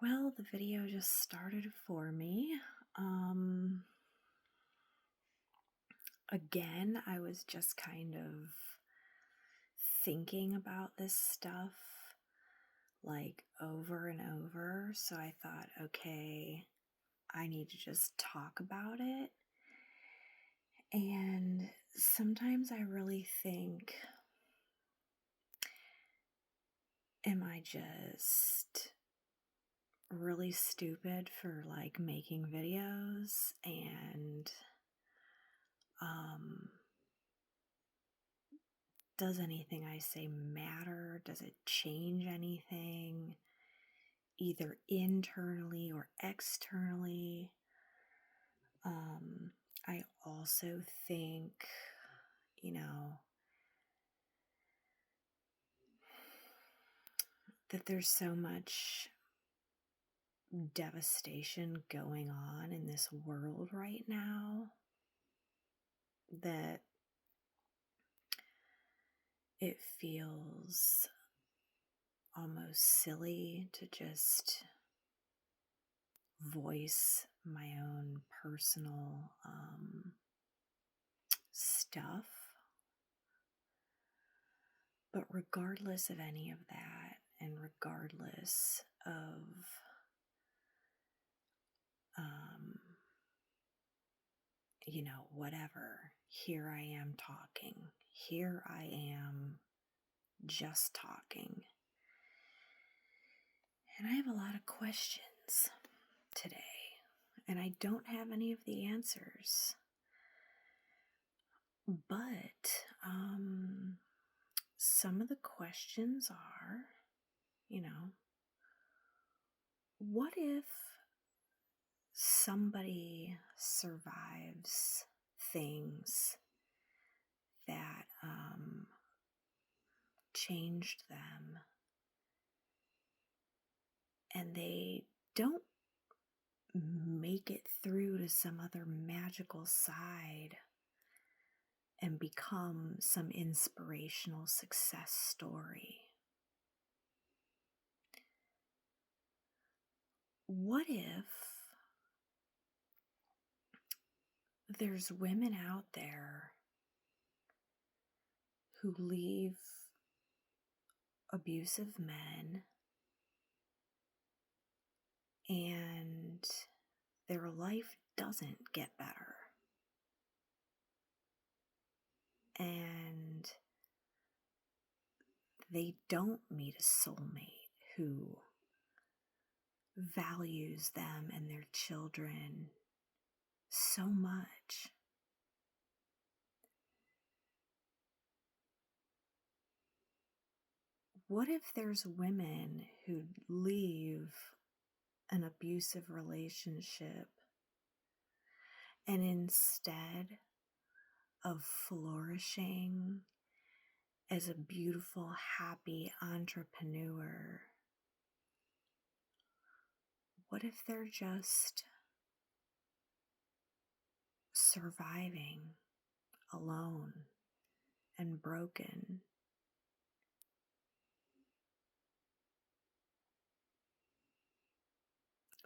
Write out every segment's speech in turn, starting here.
Well, the video just started for me. Um, Again, I was just kind of thinking about this stuff like over and over. So I thought, okay, I need to just talk about it. And sometimes I really think, am I just really stupid for like making videos and um does anything I say matter? Does it change anything, either internally or externally? Um, I also think, you know, that there's so much devastation going on in this world right now that it feels almost silly to just voice my own personal stuff. But regardless of any of that, and regardless of um, whatever, here I am talking. Here I am just talking. And I have a lot of questions today, and I don't have any of the answers. But some of the questions are, what if somebody survives things that changed them and they don't make it through to some other magical side and become some inspirational success story? What if there's women out there who leave abusive men and their life doesn't get better, and they don't meet a soulmate who values them and their children so much? What if there's women who leave an abusive relationship and instead of flourishing as a beautiful, happy entrepreneur, what if they're just surviving alone and broken?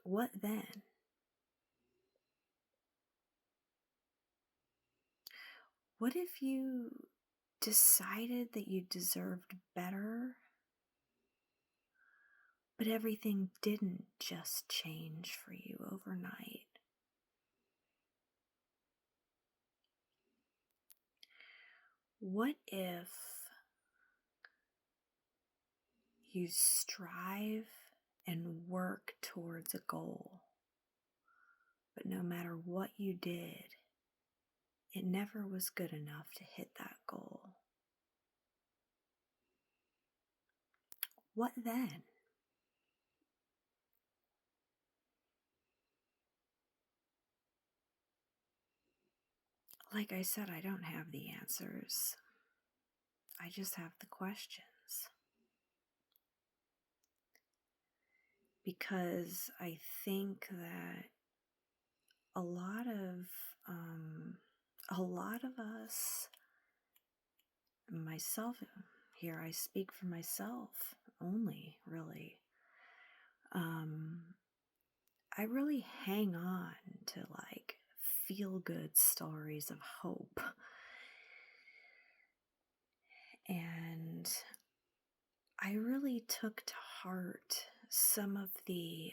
What then? What if you decided that you deserved better, but everything didn't just change for you overnight? What if you strive and work towards a goal, but no matter what you did, it never was good enough to hit that goal? What then? Like I said, I don't have the answers. I just have the questions. Because I think that a lot of us, myself, here I speak for myself only, really, I really hang on to like feel good stories of hope. And I really took to heart some of the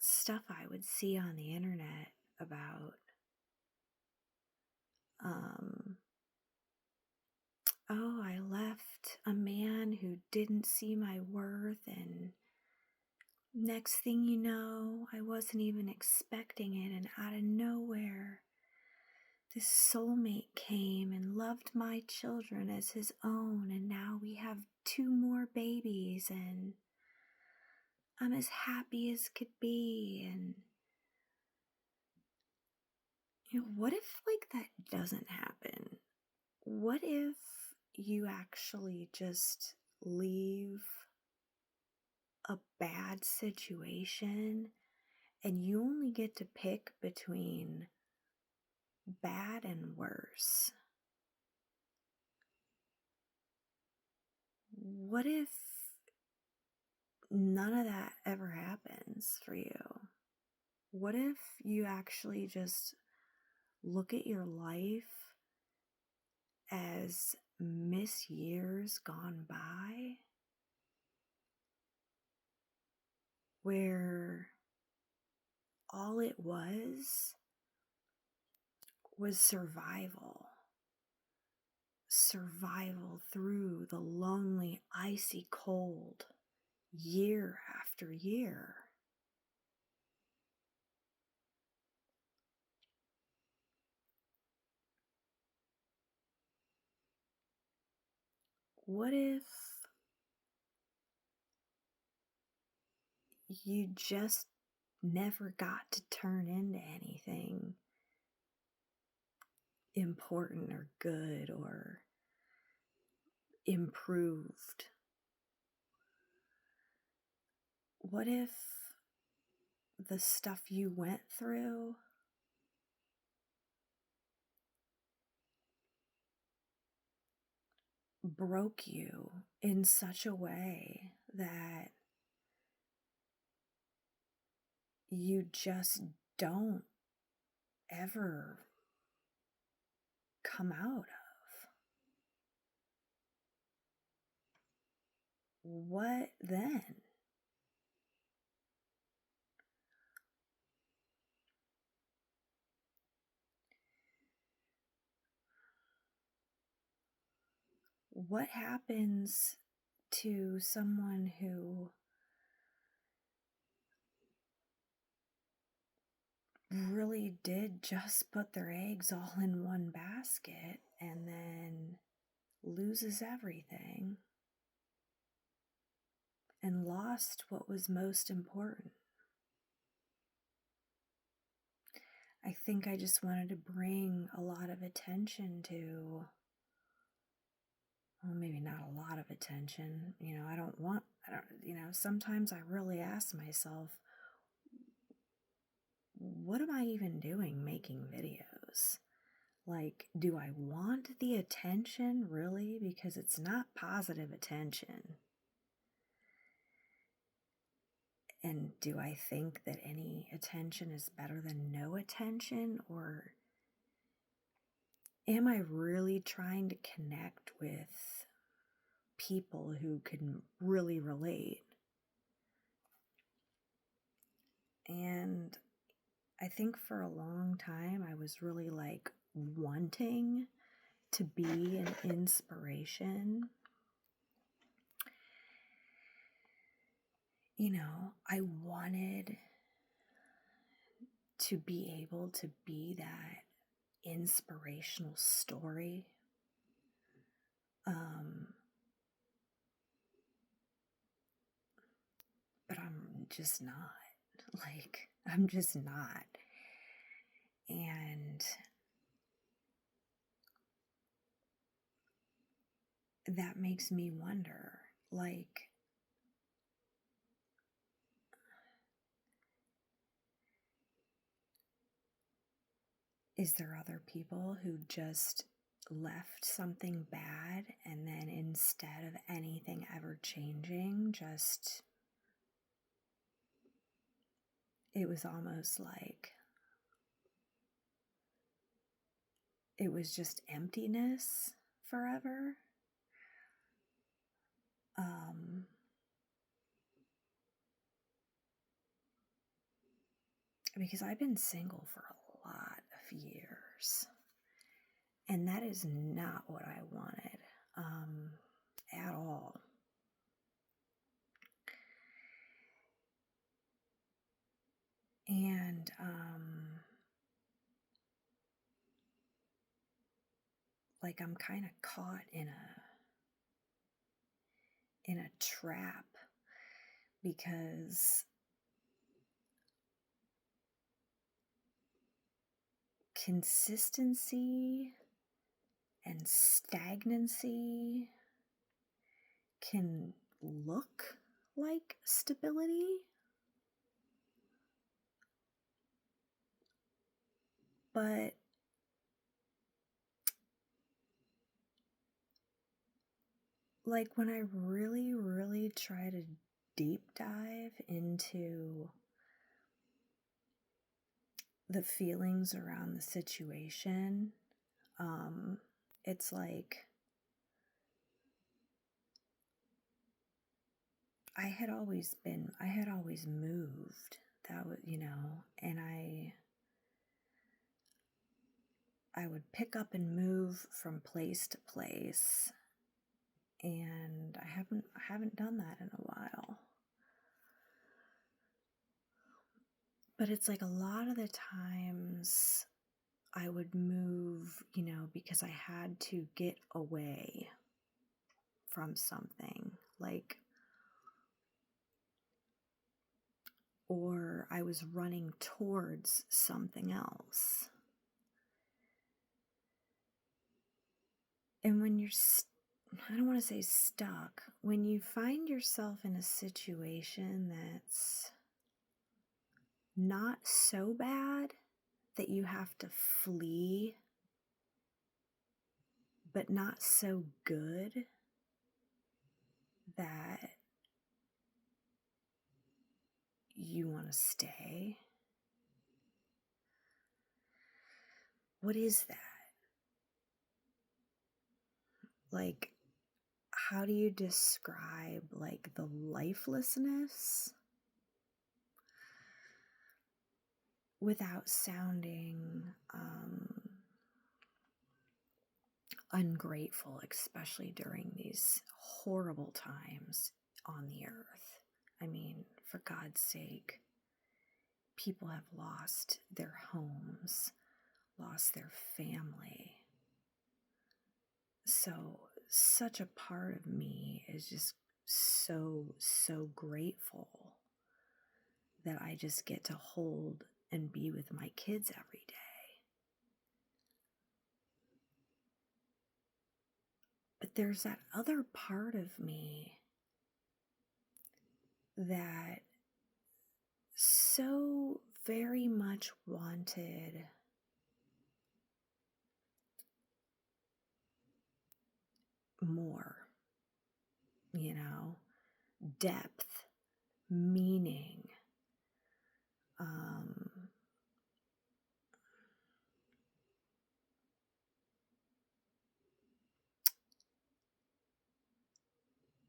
stuff I would see on the internet about, um, oh, I left a man who didn't see my worth, and next thing you know, I wasn't even expecting it, and out of nowhere, this soulmate came and loved my children as his own, and now we have 2 more babies, and I'm as happy as could be. And what if like that doesn't happen? What if you actually just leave a bad situation and you only get to pick between bad and worse? What if none of that ever happens for you? What if you actually just look at your life as miss years gone by, where all it was survival through the lonely, icy cold, year after year? What if you just never got to turn into anything important or good or improved? What if the stuff you went through broke you in such a way that you just don't ever come out of? What then? What happens to someone who really did just put their eggs all in one basket and then loses everything and lost what was most important? I think I just wanted to bring a lot of attention to, well, maybe not a lot of attention. Sometimes I really ask myself, what am I even doing making videos? Like, do I want the attention really? Because it's not positive attention. And do I think that any attention is better than no attention? Or am I really trying to connect with people who can really relate? And I think for a long time I was really like wanting to be an inspiration. I wanted to be able to be that inspirational story. But I'm just not. I'm just not. And that makes me wonder, is there other people who just left something bad and then instead of anything ever changing, just it was almost like it was just emptiness forever. Because I've been single for a lot of years, and that is not what I wanted at all. And like I'm kind of caught in a trap, because consistency and stagnancy can look like stability, but like when I really, really try to deep dive into the feelings around the situation, it's like I had always moved. That was, and I would pick up and move from place to place, and I haven't done that in a while. But it's like a lot of the times I would move, because I had to get away from something, like, or I was running towards something else. And when you're, I don't want to say stuck, when you find yourself in a situation that's not so bad that you have to flee, but not so good that you want to stay. What is that? Like, how do you describe like the lifelessness without sounding ungrateful, especially during these horrible times on the earth? I mean, for God's sake, people have lost their homes, lost their family. So, such a part of me is just so grateful that I just get to hold and be with my kids every day. But there's that other part of me that so very much wanted more, depth, meaning,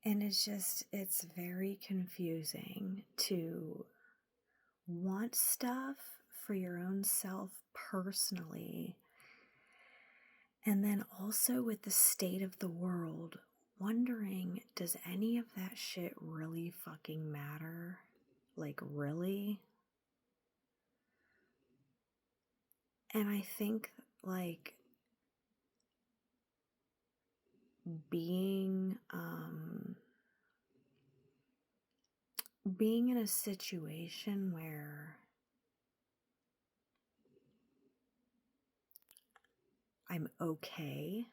and it's very confusing to want stuff for your own self personally, and then also with the state of the world, wondering, does any of that shit really fucking matter? Like, really? And I think, like, being in a situation where I'm okay,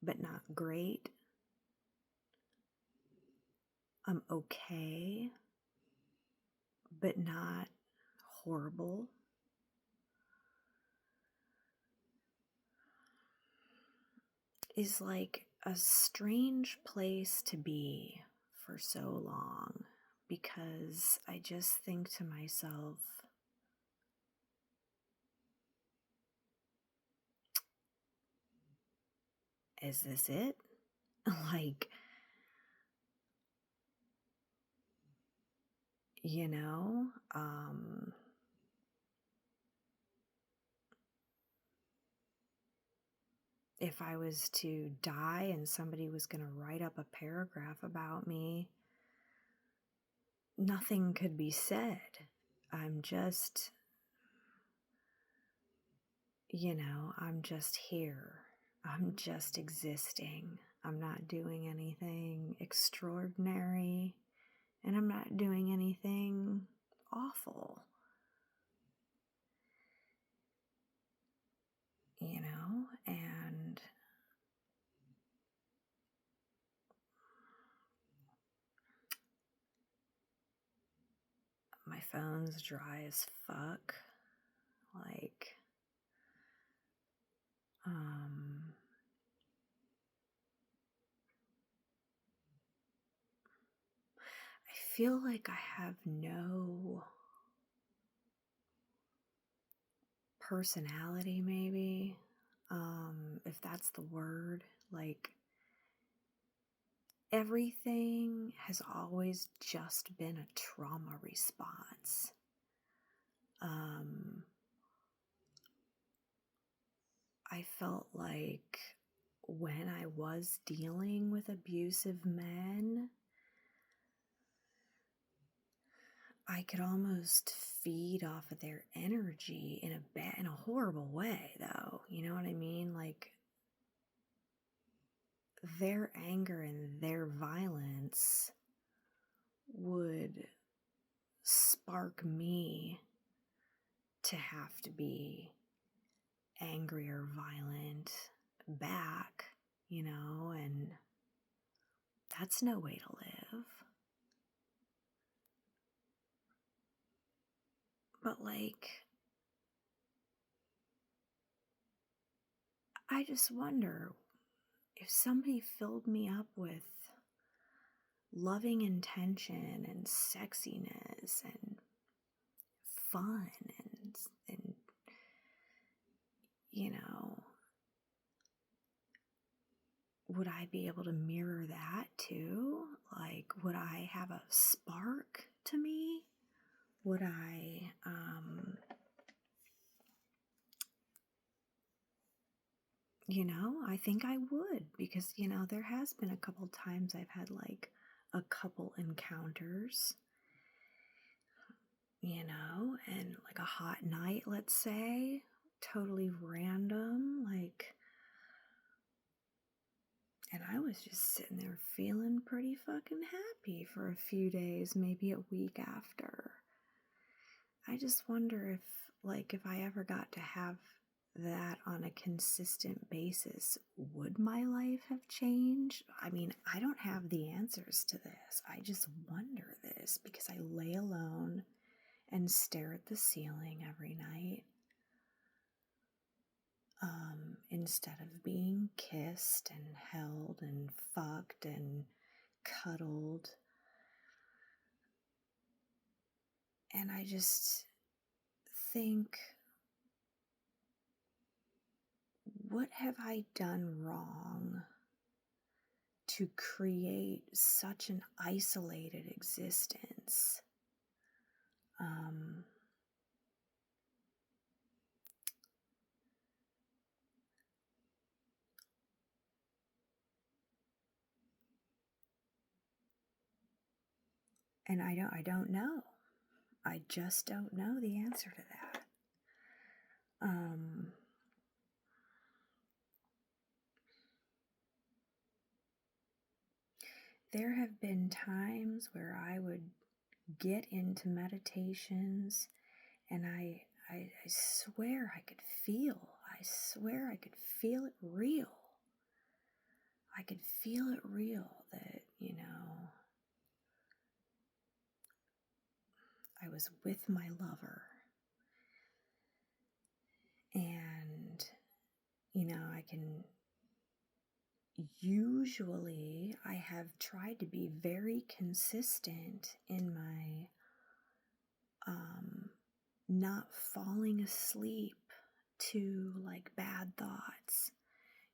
but not great. I'm okay, but not horrible. Is like a strange place to be for so long, because I just think to myself, is this it? Like, you know, if I was to die and somebody was going to write up a paragraph about me, nothing could be said. I'm just, I'm just here. I'm just existing. I'm not doing anything extraordinary, and I'm not doing anything awful, and my phone's dry as fuck. Like, I feel like I have no personality, maybe, if that's the word. Like, everything has always just been a trauma response. I felt like when I was dealing with abusive men, I could almost feed off of their energy in a horrible way, though. You know what I mean? Like, their anger and their violence would spark me to have to be angry or violent back, and that's no way to live. But, like, I just wonder if somebody filled me up with loving intention and sexiness and fun and would I be able to mirror that too? Like, would I have a spark to me? Would I, I think I would, because, there has been a couple times I've had like a couple encounters, and like a hot night, let's say, totally random, like, and I was just sitting there feeling pretty fucking happy for a few days, maybe a week after. I just wonder if I ever got to have that on a consistent basis, would my life have changed? I mean, I don't have the answers to this. I just wonder this because I lay alone and stare at the ceiling every night, instead of being kissed and held and fucked and cuddled. And I just think, what have I done wrong to create such an isolated existence? And I don't know. I just don't know the answer to that. There have been times where I would get into meditations and I swear I could feel it real. I could feel it real that, I was with my lover. And, I have tried to be very consistent in my not falling asleep to like bad thoughts.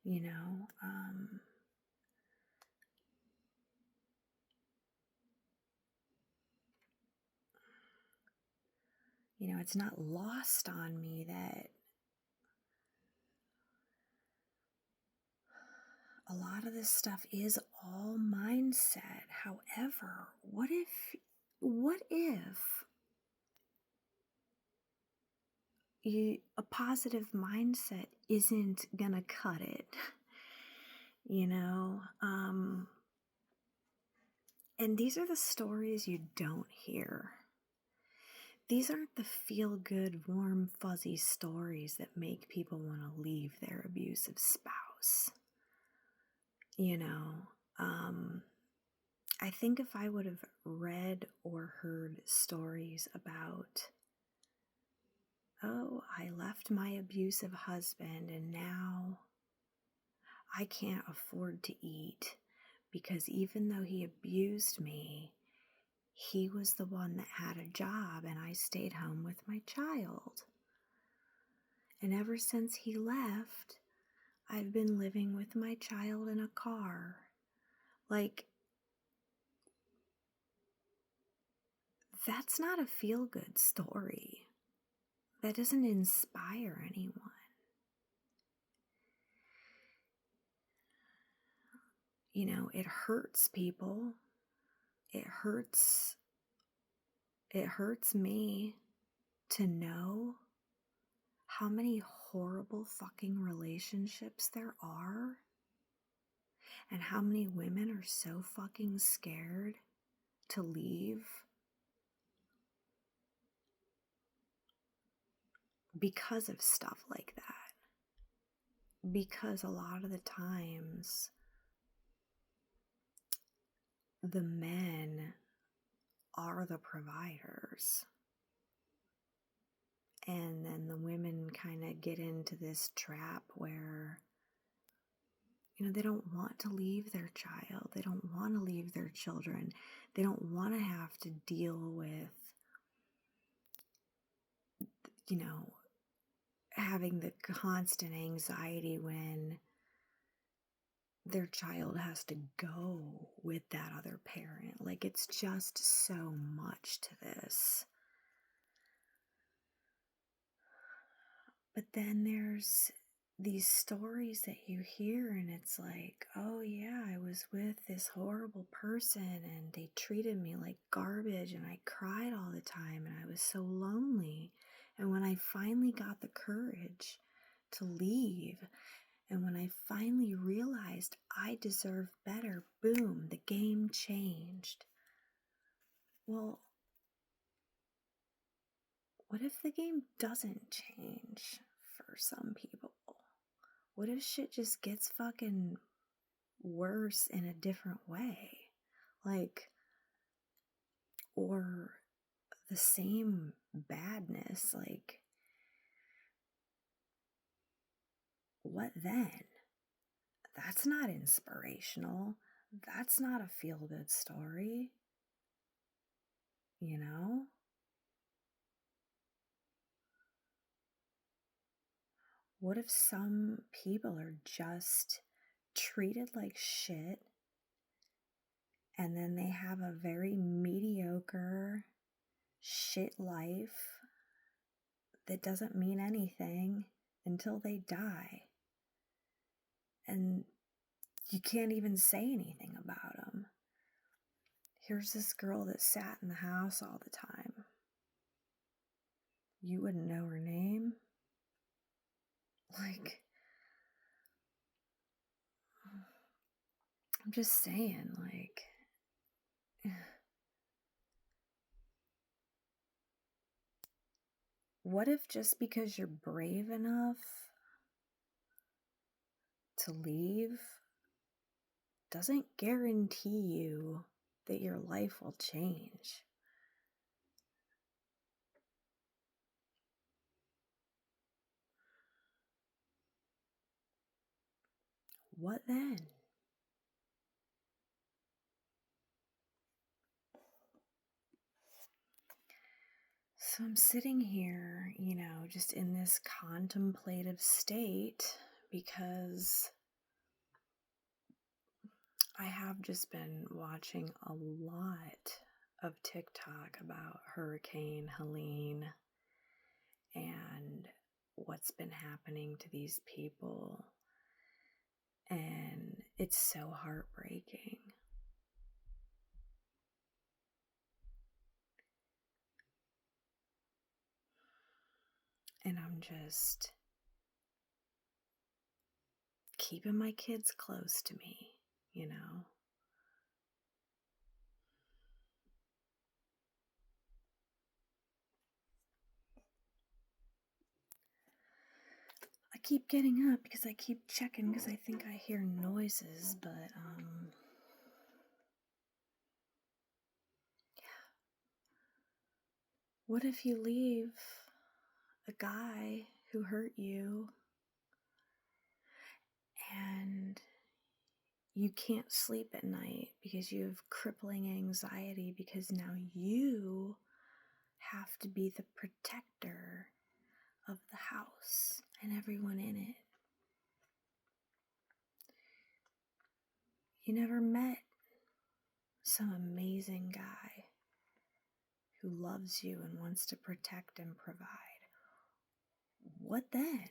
you know. It's not lost on me that a lot of this stuff is all mindset. However, what if a positive mindset isn't gonna cut it? you know and these are the stories you don't hear. These aren't the feel-good, warm, fuzzy stories that make people want to leave their abusive spouse. you know I think if I would have read or heard stories about, oh, I left my abusive husband and now I can't afford to eat because even though he abused me, he was the one that had a job and I stayed home with my child. And ever since he left, I've been living with my child in a car. Like, that's not a feel-good story. That doesn't inspire anyone. It hurts people. It hurts me to know how many horrible fucking relationships there are and how many women are so fucking scared to leave because of stuff like that. Because a lot of the times the men are the providers. And then the women kind of get into this trap where, they don't want to leave their child. They don't want to leave their children. They don't want to have to deal with, having the constant anxiety when their child has to go with that other parent. Like, it's just so much to this. But then there's these stories that you hear and it's like, oh yeah, I was with this horrible person and they treated me like garbage and I cried all the time and I was so lonely. And when I finally got the courage to leave, and when I finally realized I deserve better, boom, the game changed. Well, what if the game doesn't change for some people? What if shit just gets fucking worse in a different way? Like, or the same badness? Like, what then? That's not inspirational. That's not a feel-good story. You know? What if some people are just treated like shit and then they have a very mediocre shit life that doesn't mean anything until they die? And you can't even say anything about them. Here's this girl that sat in the house all the time. You wouldn't know her name? Like, I'm just saying, like, what if just because you're brave enough to leave doesn't guarantee you that your life will change? What then? So I'm sitting here, just in this contemplative state because I have just been watching a lot of TikTok about Hurricane Helene and what's been happening to these people. And it's so heartbreaking. And I'm just keeping my kids close to me, you know? I keep getting up because I keep checking because I think I hear noises, but yeah. What if you leave a guy who hurt you and you can't sleep at night because you have crippling anxiety because now you have to be the protector of the house and everyone in it? You never met some amazing guy who loves you and wants to protect and provide. What then?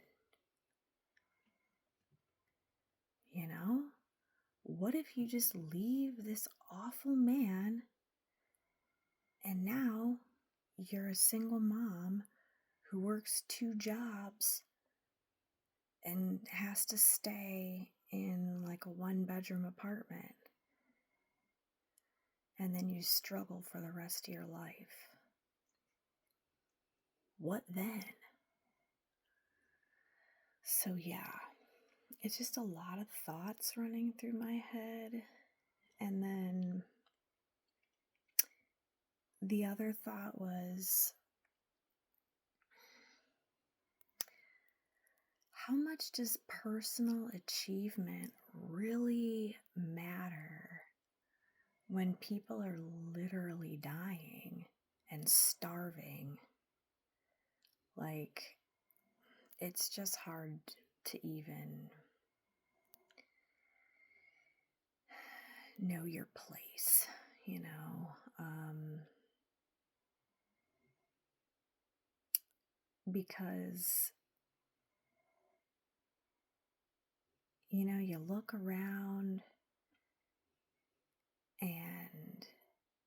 You know? What if you just leave this awful man and now you're a single mom who works 2 jobs and has to stay in like a 1-bedroom apartment, and then you struggle for the rest of your life? What then? So yeah, it's just a lot of thoughts running through my head. And then the other thought was, how much does personal achievement really matter when people are literally dying and starving? Like, it's just hard to even know your place, you know? Because, you know, you look around and,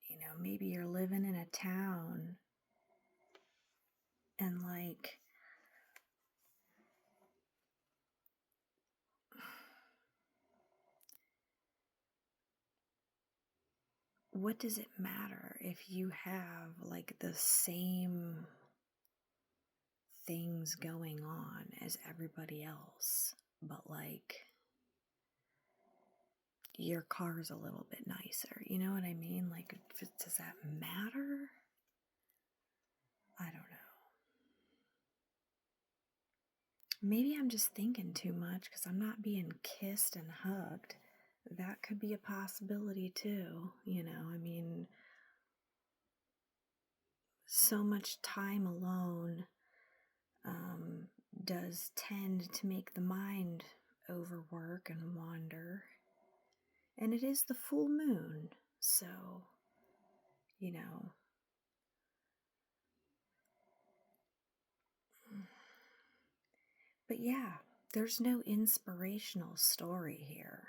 you know, maybe you're living in a town and like, what does it matter if you have like the same things going on as everybody else, but like your car's a little bit nicer? You know what I mean? Like, does that matter? I don't know. Maybe I'm just thinking too much because I'm not being kissed and hugged. That could be a possibility too, you know? I mean, so much time alone does tend to make the mind overwork and wander. And it is the full moon, so, you know. But yeah, there's no inspirational story here.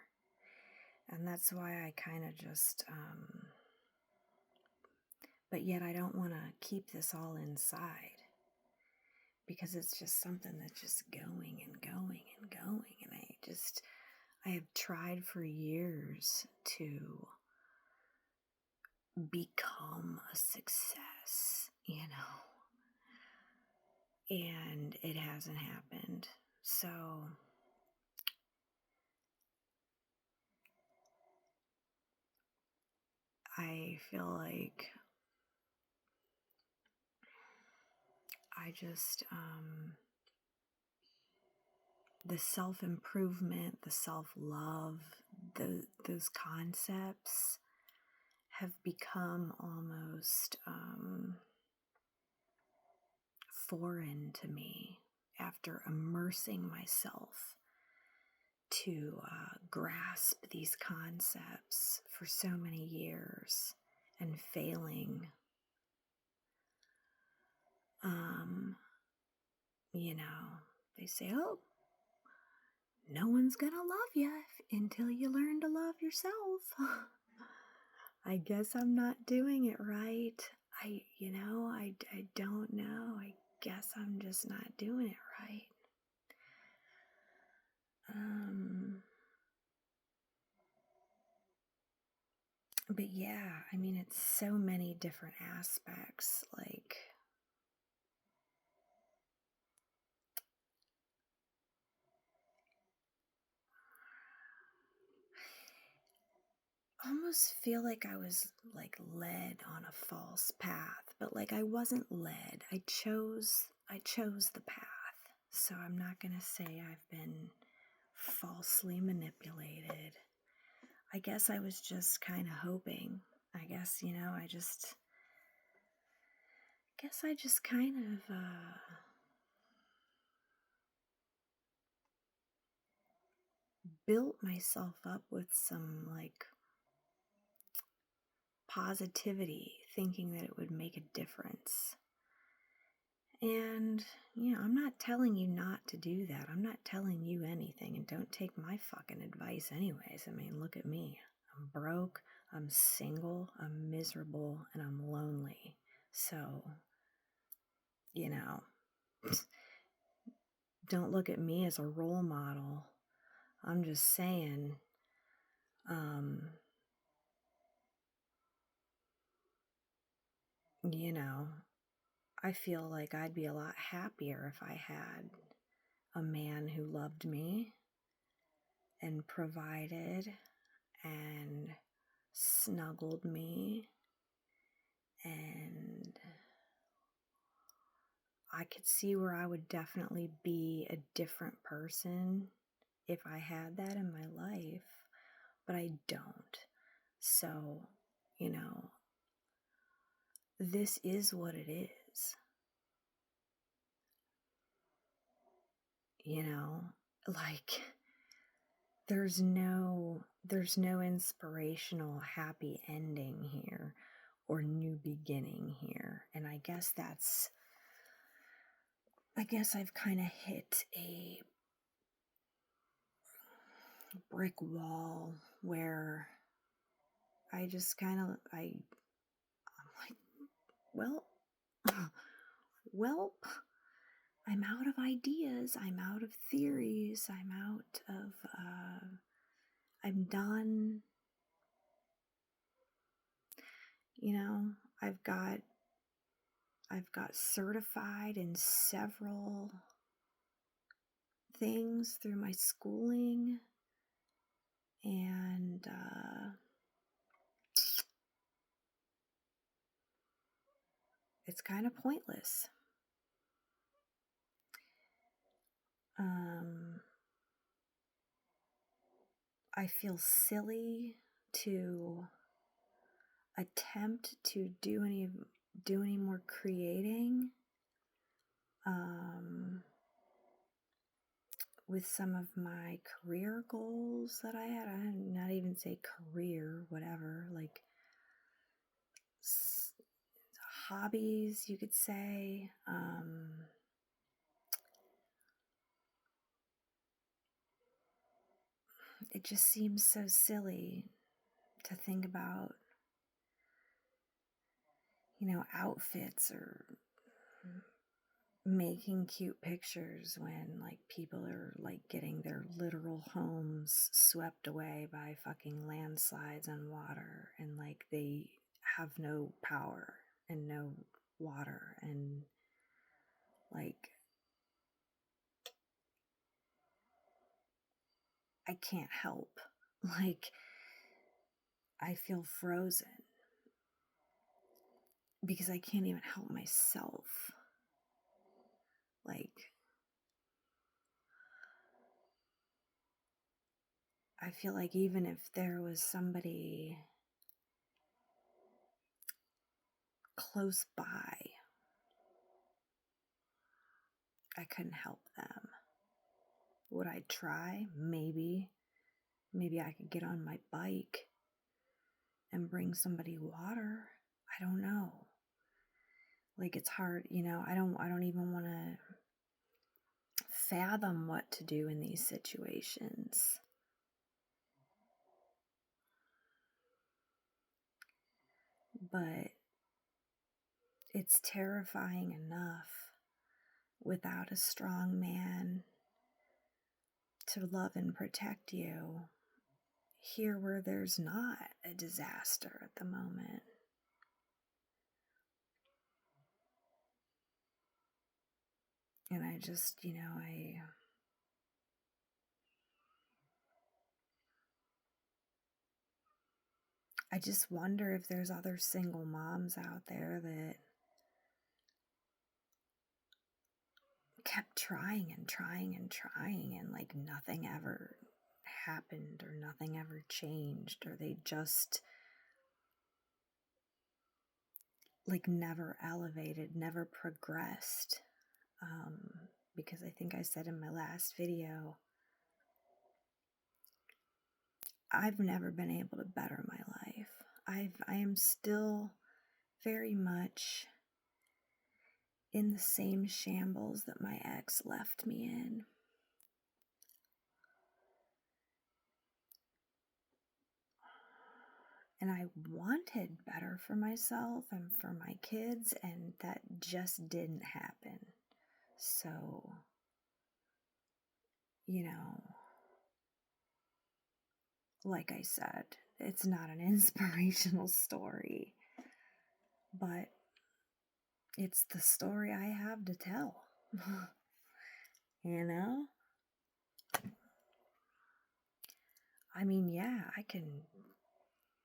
And that's why I kind of just, but yet I don't want to keep this all inside, because it's just something that's just going and going and going. And I have tried for years to become a success, you know, and it hasn't happened. So I feel like I just, the self-improvement, the self-love, those concepts have become almost foreign to me after immersing myself to grasp these concepts for so many years and failing. You know, they say, oh, no one's gonna love you until you learn to love yourself. I guess I'm not doing it right. I don't know. I guess I'm just not doing it right. But yeah, I mean, it's so many different aspects. Like, almost feel like I was like led on a false path, but like I wasn't led. I chose the path. So I'm not going to say I've been falsely manipulated. I guess I was just kind of hoping. I guess, I just kind of built myself up with some like positivity, thinking that it would make a difference. And, I'm not telling you not to do that. I'm not telling you anything, and don't take my fucking advice anyways. I mean, look at me. I'm broke, I'm single, I'm miserable, and I'm lonely. So, don't look at me as a role model. I'm just saying, I feel like I'd be a lot happier if I had a man who loved me and provided and snuggled me, and I could see where I would definitely be a different person if I had that in my life, but I don't. So, this is what it is. Like there's no inspirational happy ending here or new beginning here. And I guess I've kind of hit a brick wall where I just kind of I'm like, well, welp, I'm out of ideas, I'm out of theories, I'm out of I'm done. I've got certified in several things through my schooling, and it's kind of pointless. I feel silly to attempt to do any more creating with some of my career goals that I had. I not even say career, whatever, like hobbies, you could say. It just seems so silly to think about, outfits or making cute pictures when like people are like getting their literal homes swept away by fucking landslides and water, and like they have no power and no water, and like I can't help. Like I feel frozen because I can't even help myself. Like I feel like even if there was somebody close by, I couldn't help them. Would I try? Maybe. Maybe I could get on my bike and bring somebody water. I don't know. Like, it's hard, I don't even want to fathom what to do in these situations. But it's terrifying enough without a strong man to love and protect you here where there's not a disaster at the moment. And I just, I just wonder if there's other single moms out there that kept trying and trying and trying, and like nothing ever happened or nothing ever changed, or they just like never elevated, never progressed. Because I think I said in my last video, I've never been able to better my life. I am still very much in the same shambles that my ex left me in. And I wanted better for myself and for my kids, and that just didn't happen. So, like I said, it's not an inspirational story, but it's the story I have to tell. I mean, yeah, I can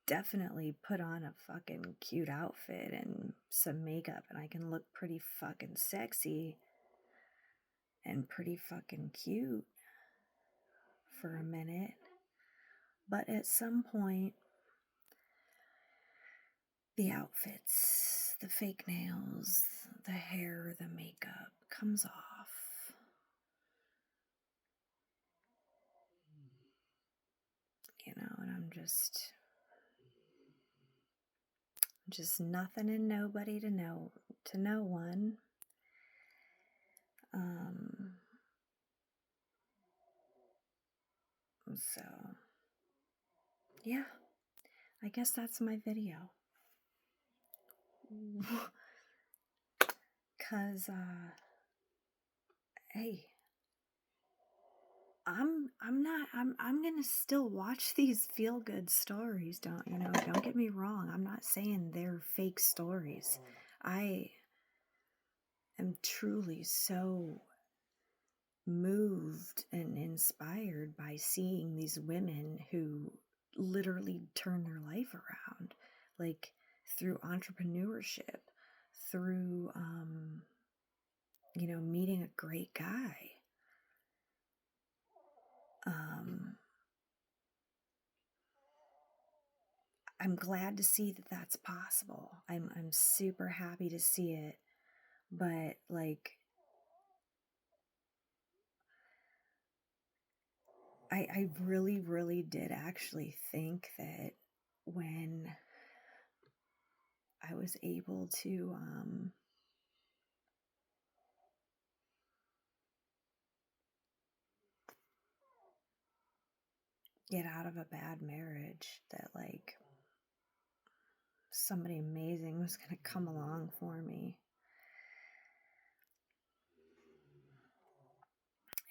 definitely put on a fucking cute outfit and some makeup, and I can look pretty fucking sexy and pretty fucking cute for a minute. But at some point, the outfits, the fake nails, the hair, the makeup comes off. And I'm just nothing and nobody to no one. So yeah, I guess that's my video. Cause hey, I'm gonna still watch these feel good stories. Don't get me wrong. I'm not saying they're fake stories. I am truly so moved and inspired by seeing these women who literally turn their life around, like through entrepreneurship, through meeting a great guy. I'm glad to see that that's possible. I'm super happy to see it, but like I really, really did actually think that when I was able to get out of a bad marriage, that like somebody amazing was going to come along for me.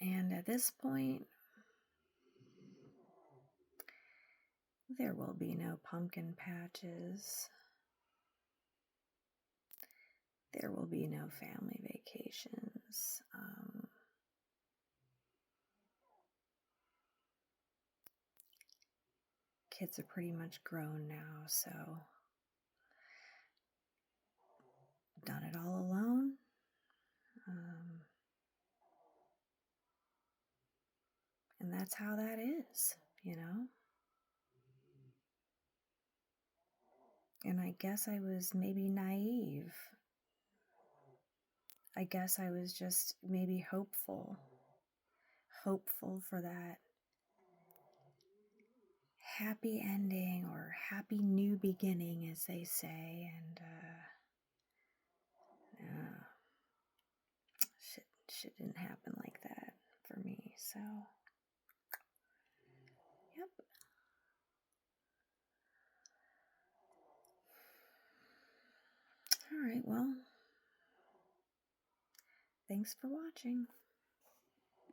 And at this point, there will be no pumpkin patches. There will be no family vacations. Kids are pretty much grown now, so done it all alone. And that's how that is. And I guess I was maybe naive. I guess I was just maybe hopeful hopeful for that happy ending or happy new beginning, as they say, and no, shit didn't happen like that for me. So, yep. All right, well, thanks for watching.